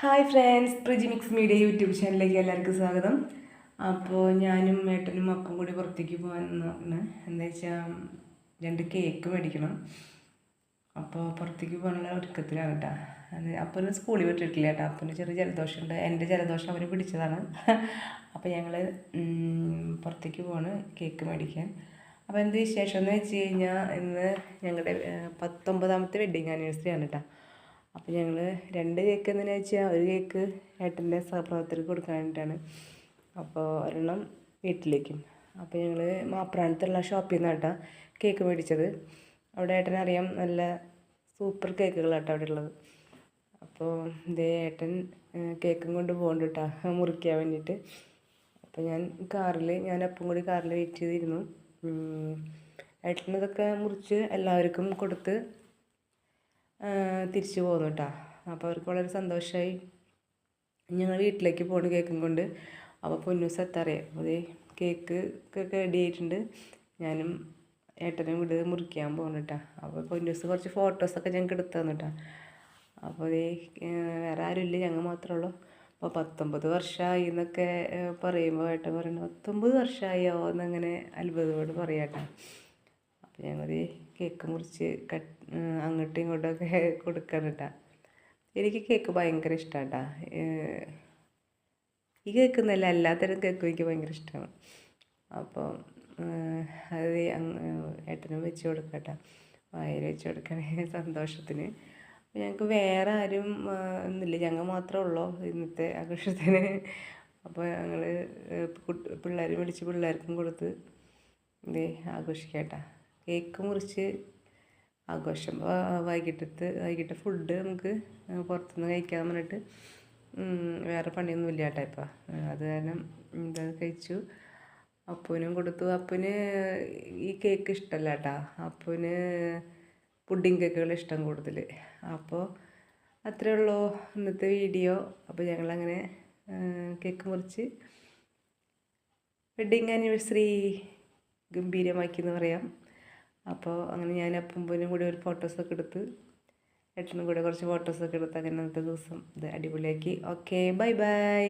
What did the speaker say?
Hi friends, Priji mix media YouTube ചാനലിലേക്ക് എല്ലാവർക്കും സ്വാഗതം. അപ്പോൾ ഞാനും ഏട്ടനും അപ്പം കൂടി പുറത്തേക്ക് പോകാൻ എന്താ വെച്ചാൽ 2 കേക്ക് മേടിക്കണം. അപ്പോൾ പുറത്തേക്ക് പോകാനുള്ള ഒരുക്കത്തിലാണ് കേട്ടോ. അപ്പന് സ്കൂളിൽ വിട്ടിട്ടില്ല കേട്ടോ. അപ്പന് ചെറിയ ജലദോഷമുണ്ട്. എൻ്റെ ജലദോഷം അവർ പിടിച്ചതാണ്. അപ്പോൾ ഞങ്ങൾ പുറത്തേക്ക് പോവാണ് കേക്ക് മേടിക്കാൻ. അപ്പോൾ എന്ത് വിശേഷം എന്ന് വെച്ച് കഴിഞ്ഞാൽ ഇന്ന് ഞങ്ങളുടെ 19ാമത്തെ വെഡ്ഡിങ് ആനിവേഴ്സറി ആണ് കേട്ടോ. അപ്പോൾ ഞങ്ങൾ 2 കേക്ക് എന്തിനാ വെച്ചാൽ ഒരു കേക്ക് ഏട്ടൻ്റെ സഹപ്രവർത്തകർക്ക് കൊടുക്കാൻ വേണ്ടിയിട്ടാണ്. അപ്പോൾ ഒരെണ്ണം വീട്ടിലേക്കും. അപ്പോൾ ഞങ്ങൾ മാപ്രാണത്തുള്ള ഷോപ്പിൽ നിന്നാണ് കേട്ടോ കേക്ക് മേടിച്ചത്. അവിടെ ഏട്ടനറിയാം നല്ല സൂപ്പർ കേക്കുകളാട്ടോ അവിടെ ഉള്ളത്. അപ്പോൾ ഇതേ ഏട്ടൻ കേക്കും കൊണ്ട് പോകുന്നുണ്ട് കേട്ടോ മുറിക്കാൻ വേണ്ടിയിട്ട്. അപ്പോൾ ഞാൻ അപ്പം കൂടി കാറിൽ വെയിറ്റ് ചെയ്തിരുന്നു. ഏട്ടനതൊക്കെ മുറിച്ച് എല്ലാവർക്കും കൊടുത്ത് തിരിച്ചു പോന്നു കേട്ടോ. അപ്പോൾ അവർക്ക് വളരെ സന്തോഷമായി. ഞങ്ങൾ വീട്ടിലേക്ക് പോണു കേക്കും കൊണ്ട്. അപ്പോൾ പൊന്നൂസ് എത്താറിയാം. അതേ കേക്ക് ഒക്കെ റെഡി ആയിട്ടുണ്ട്. ഞാനും ഏട്ടനും കൂടി മുറിക്കാൻ പോകുന്നു കേട്ടോ. അപ്പോൾ പൊന്നൂസ് കുറച്ച് ഫോട്ടോസൊക്കെ ഞങ്ങൾക്ക് എടുത്തു തന്നു കേട്ടോ. അപ്പോൾ അതേ വേറെ ആരുമില്ല, ഞങ്ങൾ മാത്രമേ ഉള്ളൂ. അപ്പോൾ 19 വർഷമായി എന്നൊക്കെ പറയുമ്പോൾ ഏട്ടൻ പറയുന്നത് 19 വർഷമായോ എന്നങ്ങനെ അത്ഭുതത്തോട് പറയാം കേട്ടോ. അപ്പോൾ ഞങ്ങൾ കേക്ക് മുറിച്ച് അങ്ങോട്ടും ഇങ്ങോട്ടൊക്കെ കൊടുക്കാൻ കേട്ടോ. എനിക്ക് കേക്ക് ഭയങ്കര ഇഷ്ടമാണ് കേട്ടോ. ഈ കേക്ക് എന്നല്ല എല്ലാത്തരം കേക്കും എനിക്ക് ഭയങ്കര ഇഷ്ടമാണ്. അപ്പോൾ അത് ഏട്ടനും വെച്ച് കൊടുക്കാം കേട്ടോ. വായിൽ വെച്ച് കൊടുക്കണേ സന്തോഷത്തിന്. അപ്പോൾ ഞങ്ങൾക്ക് വേറെ ആരും ഒന്നുമില്ല, ഞങ്ങൾ മാത്രമേ ഉള്ളൂ ഇന്നത്തെ ആഘോഷത്തിന്. അപ്പോൾ ഞങ്ങൾ പിള്ളേരും വിളിച്ച് പിള്ളേർക്കും കൊടുത്ത് ഇതേ ആഘോഷിക്കാം കേട്ടോ. കേക്ക് മുറിച്ച് ആഘോഷം. വൈകിട്ട് ഫുഡ് നമുക്ക് പുറത്തുനിന്ന് കഴിക്കാൻ പറഞ്ഞിട്ട് വേറെ പണിയൊന്നുമില്ല കേട്ടോ ഇപ്പം. അത് കാരണം ഇതത് കഴിച്ചു. അപ്പൂനും കൊടുത്തു. അപ്പൂന് ഈ കേക്ക് ഇഷ്ടമല്ല കേട്ടോ. അപ്പൂന് പുഡിങ് കേക്കുകൾ ഇഷ്ടം കൂടുതൽ. അപ്പോൾ അത്രയേ ഉള്ളൂ ഇന്നത്തെ വീഡിയോ. അപ്പോൾ ഞങ്ങളങ്ങനെ കേക്ക് മുറിച്ച് വെഡ്ഡിങ് ആനിവേഴ്സറി ഗംഭീരമാക്കി എന്ന് പറയാം. അപ്പോൾ അങ്ങനെ ഞാൻ അപ്പൂനും കൂടി ഒരു ഫോട്ടോസൊക്കെ എടുത്ത് ഏട്ടനും കൂടെ കുറച്ച് ഫോട്ടോസൊക്കെ എടുത്ത് അങ്ങനെ അന്നത്തെ ദിവസം ഇത് അടിപൊളിയാക്കി. Okay, bye bye.